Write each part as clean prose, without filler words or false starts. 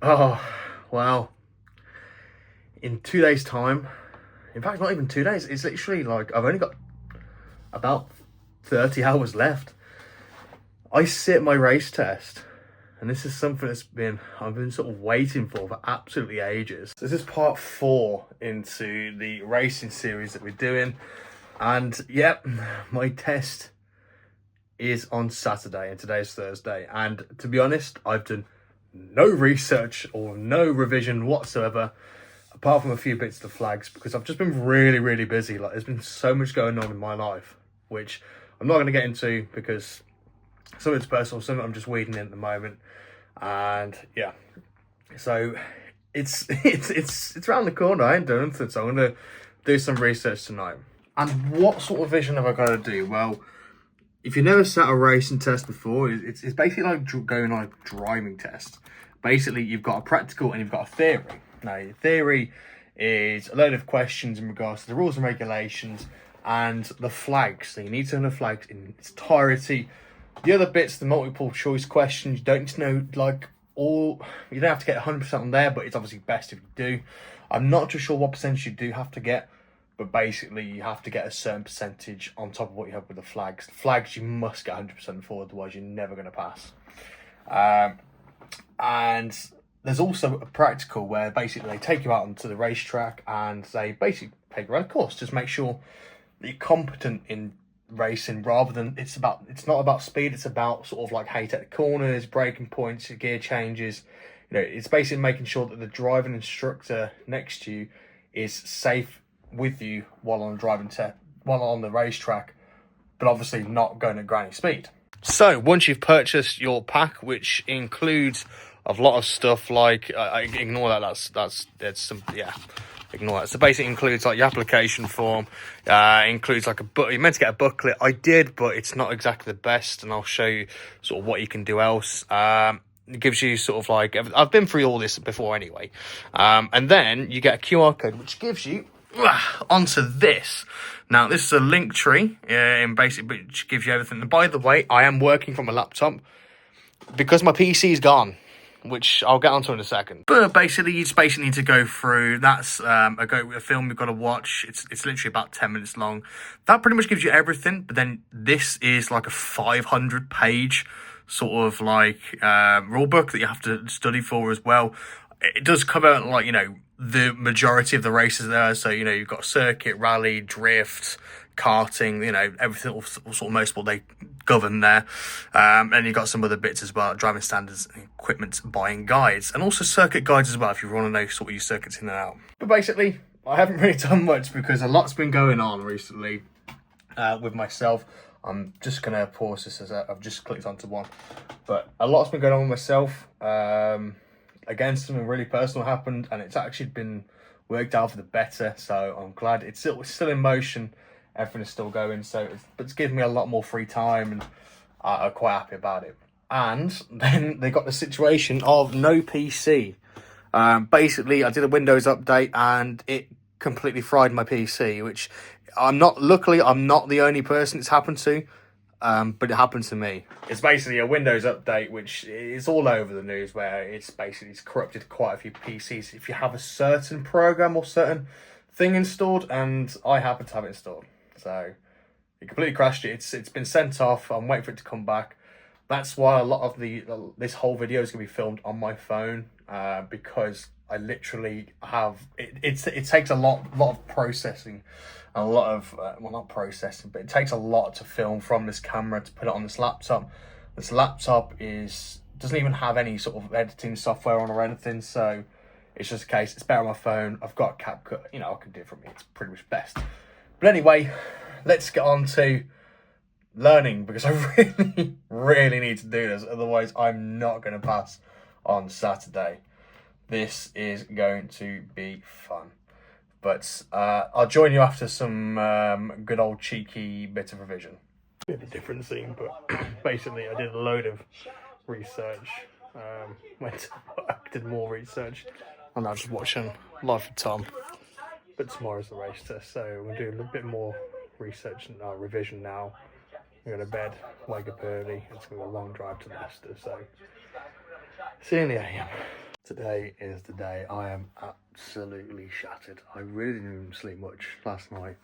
Oh, well, in 2 days' time, in fact, not even 2 days, it's literally like I've only got about 30 hours left. I sit my race test, and this is something I've been sort of waiting for absolutely ages. This is part 4 into the racing series that we're doing, and yep, my test is on Saturday, and today's Thursday. And to be honest, I've done no research or no revision whatsoever, apart from a few bits of the flags, because I've just been really busy. Like, there's been so much going on in my life, which I'm not going to get into because some of it's personal, some of it I'm just weeding in at the moment. And yeah, so it's around the corner. I ain't done anything, so I'm going to do some research tonight. And what sort of vision have I got to do? Well, if you've never sat a racing test before, it's basically like going on a driving test. Basically, you've got a practical and you've got a theory. Now, your theory is a load of questions in regards to the rules and regulations and the flags. So you need to know the flags in its entirety. The other bits, the multiple choice questions, you don't need to know you don't have to get 100% on there, but it's obviously best if you do. I'm not too sure what percentage you do have to get, but basically you have to get a certain percentage on top of what you have with the flags. The flags you must get 100% for, otherwise you're never going to pass. And there's also a practical where basically they take you out onto the racetrack and they basically take you around a course. Just make sure that you're competent in racing, rather than it's not about speed, it's about sort of like how you take the corners, braking points, your gear changes. It's basically making sure that the driving instructor next to you is safe with you while on the racetrack, but obviously not going at granny speed. So once you've purchased your pack, which includes a lot of stuff like ignore that, ignore that. So basically includes like your application form, includes like you're meant to get a booklet. I did, but it's not exactly the best, and I'll show you sort of what you can do else. It gives you sort of like, I've been through all this before anyway, and then you get a QR code which gives you onto this. Now, this is a link tree, which gives you everything. And by the way, I am working from a laptop because my PC is gone, which I'll get onto in a second. But basically, you just need to go through. That's a film you've got to watch. It's literally about 10 minutes long. That pretty much gives you everything. But then this is like a 500-page sort of like rule book that you have to study for as well. It does cover like, the majority of the races there. So, you've got circuit, rally, drift, karting, everything, all sort of most what they govern there. And you've got some other bits as well, driving standards, equipment, buying guides, and also circuit guides as well, if you want to know sort of your circuits in and out. But basically, I haven't really done much because a lot's been going on recently with myself. I'm just going to pause this as I've just clicked onto one. But a lot's been going on with myself. Again, something really personal happened, and it's actually been worked out for the better. So I'm glad it's still in motion. Everything is still going. So it's given me a lot more free time, and I'm quite happy about it. And then they got the situation of no PC. Basically, I did a Windows update, and it completely fried my PC, which luckily I'm not the only person it's happened to. But it happened to me. It's basically a Windows update, which is all over the news, where it's corrupted quite a few PCs if you have a certain program or certain thing installed, and I happen to have it installed. So it completely crashed it. It's been sent off. I'm waiting for it to come back. That's why a lot of this whole video is going to be filmed on my phone, because I literally have it takes a lot of processing. A lot of not processing, but it takes a lot to film from this camera to put it on this laptop. This laptop doesn't even have any sort of editing software on or anything, so it's just a case. It's better on my phone. I've got CapCut, I can do it from me. It's pretty much best. But anyway, let's get on to learning, because I really need to do this. Otherwise, I'm not going to pass on Saturday. This is going to be fun. But I'll join you after some good old cheeky bit of revision. Bit of a different scene, but basically I did a load of research. Went to work, did more research. I'm now just watching Life of Tom. But tomorrow's the race test, so we'll do a little bit more research and revision now. I'm going to bed, wake up early. It's going to be a long drive to Leicester, so see you in the AM. Today is the day. I am absolutely shattered. I really didn't even sleep much last night.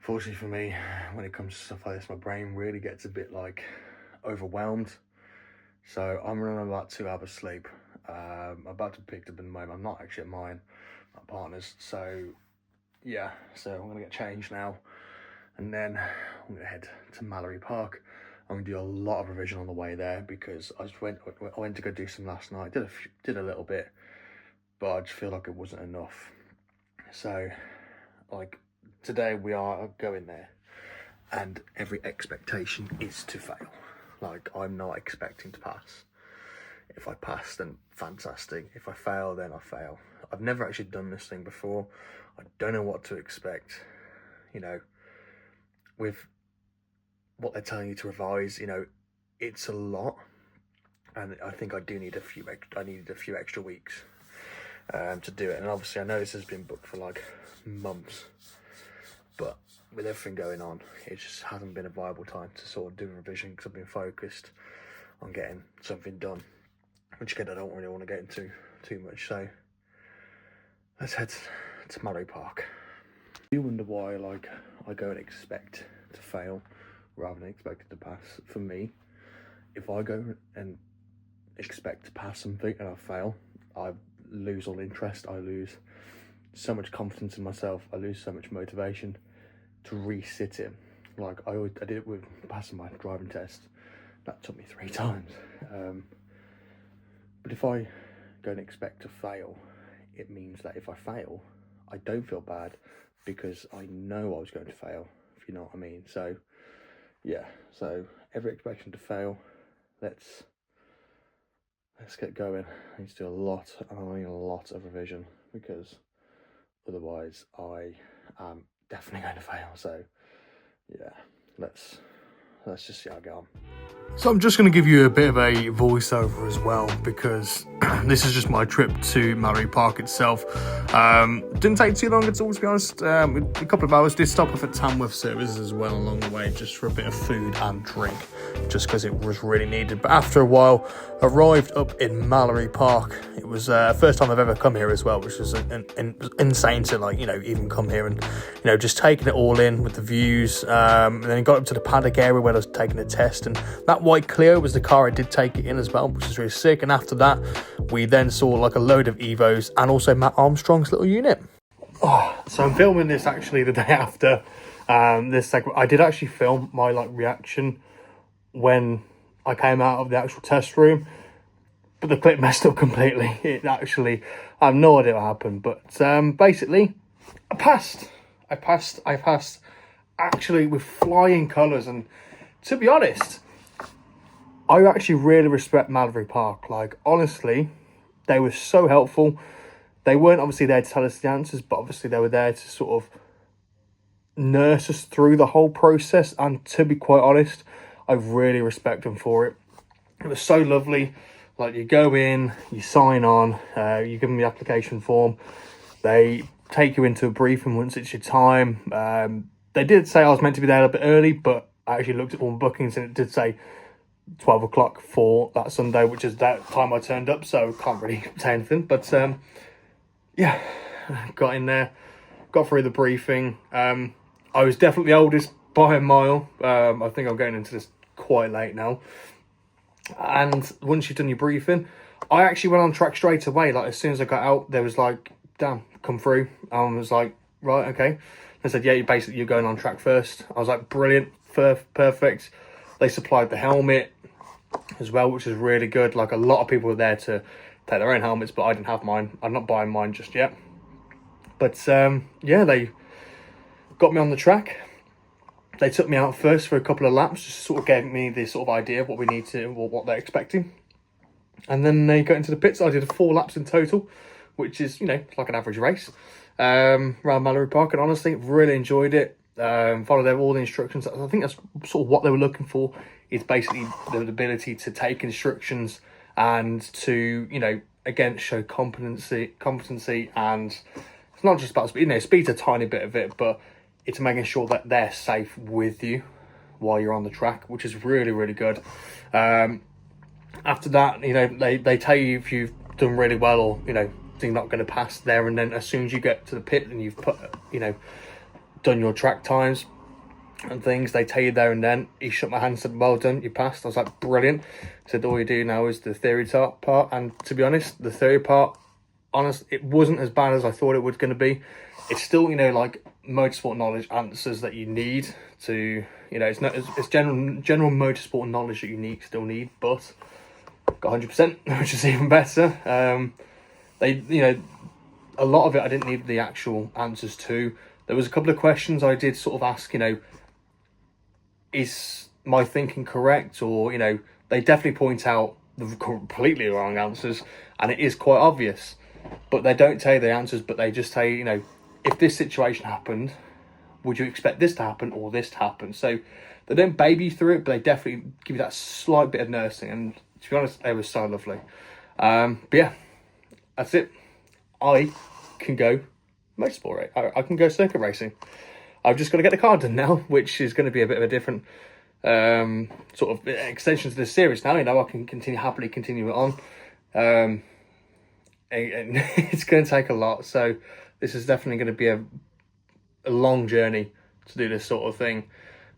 Fortunately for me, when it comes to stuff like this, my brain really gets a bit like overwhelmed. So I'm running on about 2 hours sleep. I'm about to be picked up in the moment. I'm not actually at mine, my partner's. So yeah, so I'm gonna get changed now, and then I'm gonna head to Mallory Park. I'm gonna do a lot of revision on the way there because I went to go do some last night. Did a little bit, but I just feel like it wasn't enough. So, like today we are going there, and every expectation is to fail. Like, I'm not expecting to pass. If I pass, then fantastic. If I fail, then I fail. I've never actually done this thing before. I don't know what to expect. You know, with what they're telling you to revise, you know, it's a lot, and I think I do need a few. I needed a few extra weeks to do it, and obviously I know this has been booked for like months, but with everything going on, it just hasn't been a viable time to sort of do a revision because I've been focused on getting something done, which again I don't really want to get into too much. So let's head to Mallory Park. You wonder why, like, I go and expect to fail rather than expect it to pass. For me, if I go and expect to pass something and I fail, I lose all interest. I lose so much confidence in myself. I lose so much motivation to resit it. Like I did it with passing my driving test. That took me 3 times. But if I go and expect to fail, it means that if I fail, I don't feel bad because I know I was going to fail, if you know what I mean. So yeah, so every expectation to fail. Let's get going. I need to do a lot of revision because otherwise I am definitely going to fail. So yeah, let's just see how I get on. So I'm just going to give you a bit of a voiceover as well because this is just my trip to Mallory Park itself. Didn't take too long at all, to be honest. A couple of hours. Did stop off at Tamworth Services as well along the way just for a bit of food and drink, just because it was really needed. But after a while, arrived up in Mallory Park. It was first time I've ever come here as well, which was insane to, like, you know, even come here and, you know, just taking it all in with the views. And then got up to the paddock area where I was taking a test, and that white Clio was the car I did take it in as well, which is really sick. And after that, we then saw like a load of Evos and also Matt Armstrong's little unit. So I'm filming this actually the day after this segment. I did actually film my like reaction when I came out of the actual test room, but the clip messed up completely. It actually, I have no idea what happened, but basically I passed actually with flying colours. And to be honest, I actually really respect Mallory Park. Like, honestly, they were so helpful. They weren't obviously there to tell us the answers, but obviously they were there to sort of nurse us through the whole process. And to be quite honest, I really respect them for it. It was so lovely. Like, you go in, you sign on, you give them the application form. They take you into a briefing once it's your time. They did say I was meant to be there a little bit early, but I actually looked at all the bookings and it did say 12 o'clock for that Sunday, which is that time I turned up, so can't really say anything. But yeah, got in there, got through the briefing. I was definitely oldest by a mile. I think I'm going into this quite late now. And once you've done your briefing, I actually went on track straight away. Like, as soon as I got out, there was like, damn, come through. I was like, right, okay. They said, yeah, you're going on track first. I was like, brilliant, perfect. They supplied the helmet as well, which is really good. Like, a lot of people were there to take their own helmets, but I didn't have mine. I'm not buying mine just yet. But yeah, they got me on the track. They took me out first for a couple of laps, just sort of gave me this sort of idea of what we need to, or what they're expecting. And then they got into the pits. I did 4 laps in total, which is, you know, like an average race around Mallory Park. And honestly, really enjoyed it. Followed all the instructions. I think that's sort of what they were looking for, is basically the ability to take instructions and to, you know, again, show competency. And it's not just about speed, you know, speed's a tiny bit of it, but it's making sure that they're safe with you while you're on the track, which is really, really good. After that, you know, they tell you if you've done really well, or you're not going to pass there and then. As soon as you get to the pit and you've put done your track times and things, they tell you there and then. He shook my hand and said, well done, you passed. I was like, brilliant. He said, all you do now is the theory part. And to be honest, the theory part, it wasn't as bad as I thought it was going to be. It's still like motorsport knowledge answers that you need to, it's not, it's general motorsport knowledge that you still need, but got 100%, which is even better. A lot of it I didn't need the actual answers to. There was a couple of questions I did sort of ask, is my thinking correct? Or, they definitely point out the completely wrong answers, and it is quite obvious. But they don't tell you the answers, but they just tell you, if this situation happened, would you expect this to happen or this to happen? So they don't baby you through it, but they definitely give you that slight bit of nursing. And to be honest, they were so lovely. But yeah, that's it. I can go motorsport. I can go circuit racing. I've just got to get the car done now, which is going to be a bit of a different sort of extension to this series now. I can happily continue it on. And it's going to take a lot. So this is definitely going to be a long journey to do this sort of thing.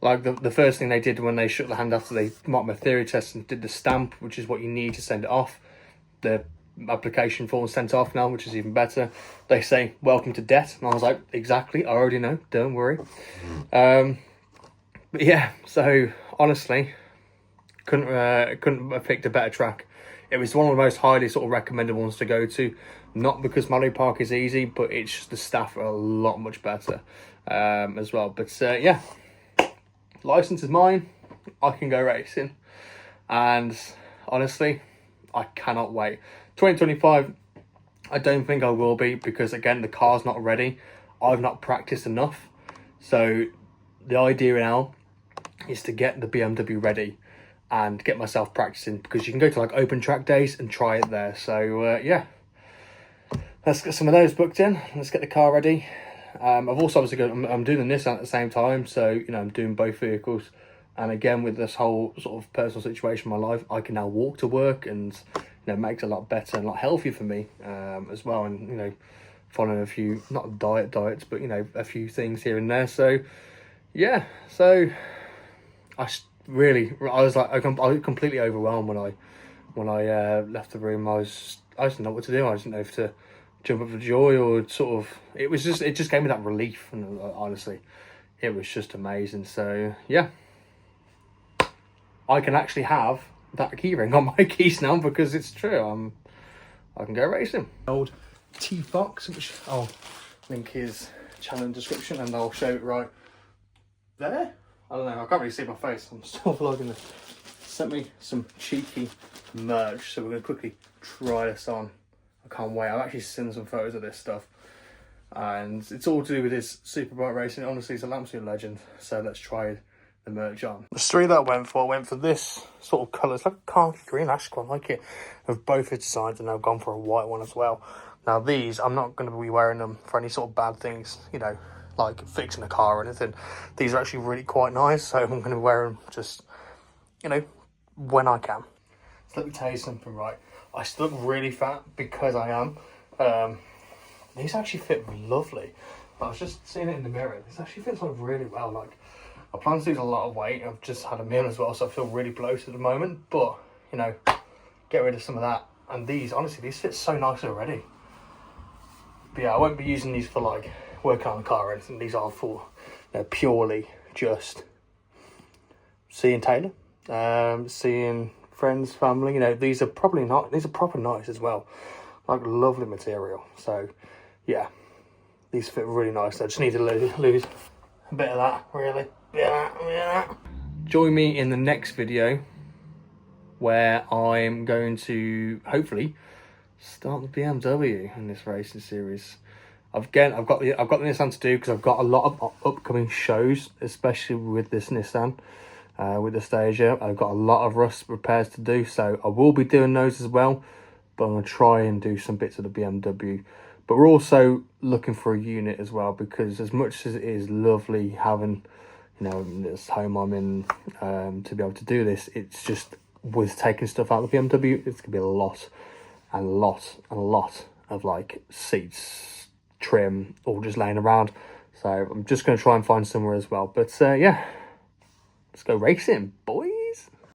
Like the first thing they did when they shook the hand after they marked my theory test and did the stamp, which is what you need to send it off. The application form sent off now, which is even better. They say, welcome to debt. And I was like, exactly, I already know, don't worry. But yeah, so honestly, couldn't have picked a better track. It was one of the most highly sort of recommended ones to go to. Not because Mallory Park is easy, but it's just the staff are a lot much better as well. But yeah, license is mine. I can go racing. And honestly, I cannot wait. 2025, I don't think I will be, because again, the car's not ready. I've not practiced enough. So the idea now is to get the BMW ready and get myself practicing, because you can go to like open track days and try it there. So yeah, let's get some of those booked in. Let's get the car ready. I've also obviously I'm doing the Nissan at the same time, so I'm doing both vehicles. And again, with this whole sort of personal situation in my life, I can now walk to work, and it makes it a lot better and a lot healthier for me as well. And following a few, not diets, but a few things here and there. So yeah, so I was completely overwhelmed when I left the room. I didn't know what to do. I didn't know if to jump up for joy or sort of, it just gave me that relief. And honestly, it was just amazing. So yeah, I can actually have that keyring on my keys now, because it's true. I can go racing. Old T-Fox, which I'll link his channel in the description, and I'll show it right there. I don't know, I can't really see my face. I'm still vlogging this. Sent me some cheeky merch, so we're going to quickly try this on. I can't wait. I've actually seen some photos of this stuff, and it's all to do with his Superbike racing. Honestly, he's a absolute legend. So let's try the merch on. The three that I went for this sort of colour. It's like a khaki green. I actually quite like it. Of both its designs, and I've gone for a white one as well. Now these, I'm not going to be wearing them for any sort of bad things, like fixing a car or anything. These are actually really quite nice, so I'm going to wear them just, when I can. So let me tell you something, right? I still look really fat because I am. These actually fit lovely. But I was just seeing it in the mirror. This actually fits like really well. Like, I plan to lose a lot of weight. I've just had a meal as well, so I feel really bloated at the moment. But, get rid of some of that. And these, honestly, these fit so nice already. But yeah, I won't be using these for like working on the car or anything. These are for purely just seeing Taylor, seeing friends, family. These are probably not. These are proper nice as well, like lovely material. So yeah, these fit really nice. I just need to lose a bit of that, really. Yeah. Join me in the next video, where I'm going to hopefully start the BMW in this racing series. I've got the Nissan to do, because I've got a lot of upcoming shows, especially with this Nissan, with the Stagia. I've got a lot of rust repairs to do, so I will be doing those as well. But I'm going to try and do some bits of the BMW. But we're also looking for a unit as well, because as much as it is lovely having, this home I'm in, to be able to do this, it's just with taking stuff out of the BMW, it's going to be a lot. and a lot of like seats, trim, all just laying around. So I'm just going to try and find somewhere as well. But yeah, let's go racing, boys.